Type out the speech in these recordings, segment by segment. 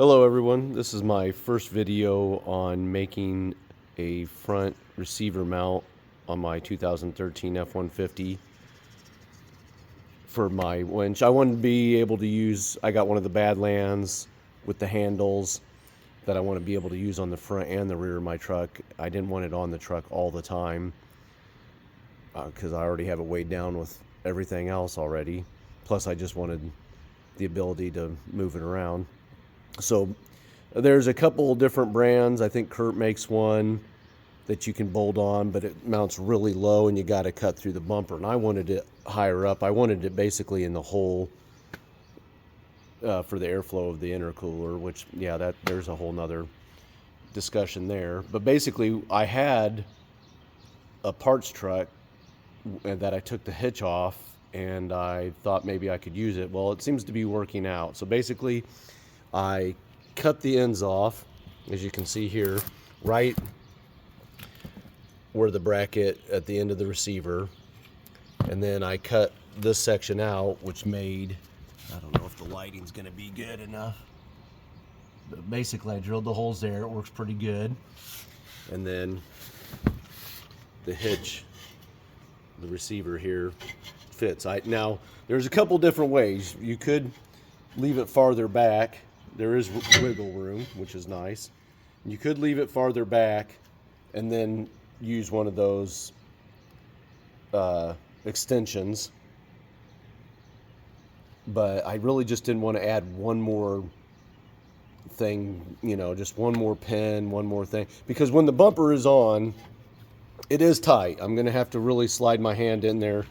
Hello everyone, this is my first video on making a front receiver mount on my 2013 F150 for my winch. I wanted to be able to use, I got one of the Badlands with the handles that I want to be able to use on the front and the rear of my truck. I didn't want it on the truck all the time because I already have it weighed down with everything else already. Plus I just wanted the ability to move it around. So there's a couple different brands. I think Kurt makes one that you can bolt on, but it mounts really low and you got to cut through the bumper. And I wanted it higher up. I wanted it basically in the hole for the airflow of the intercooler, which, yeah, there's a whole nother discussion there. But basically, I had a parts truck that I took the hitch off, and I thought maybe I could use it. Well, it seems to be working out. So basically, I cut the ends off, as you can see here, right where the bracket at the end of the receiver, and then I cut this section out, which made, I don't know if the lighting's going to be good enough, but basically I drilled the holes there. It works pretty good. And then the hitch, the receiver here, fits. Now there's a couple different ways. You could leave it farther back. There is wiggle room, which is nice. You could leave it farther back and then use one of those extensions. But I really just didn't want to add one more thing, just one more pin, one more thing. Because when the bumper is on, it is tight. I'm going to have to really slide my hand in there,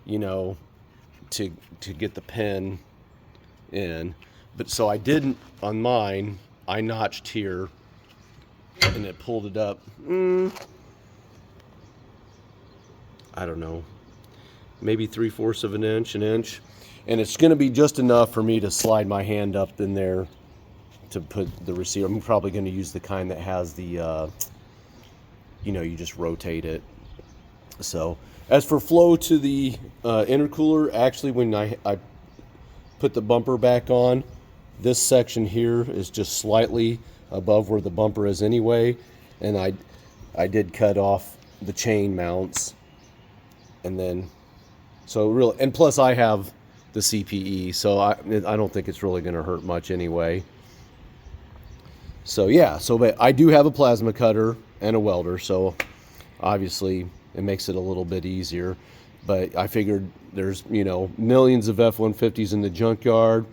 to get the pin in. But so I didn't, on mine, I notched here and it pulled it up. I don't know, maybe 3/4 of an inch, an inch. And it's going to be just enough for me to slide my hand up in there to put the receiver. I'm probably going to use the kind that has the, you just rotate it. So as for flow to the intercooler, actually when I put the bumper back on, this section here is just slightly above where the bumper is anyway, and I did cut off the chain mounts, and then so really, and plus I have the CPE, so I don't think it's really going to hurt much anyway. So yeah, but I do have a plasma cutter and a welder, so obviously it makes it a little bit easier. But I figured there's millions of F-150s in the junkyard.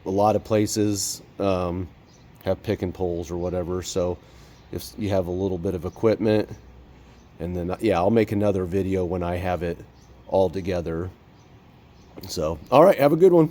A lot of places have pick and pulls or whatever, so if you have a little bit of equipment, and then I'll make another video when I have it all together. So all right, have a good one.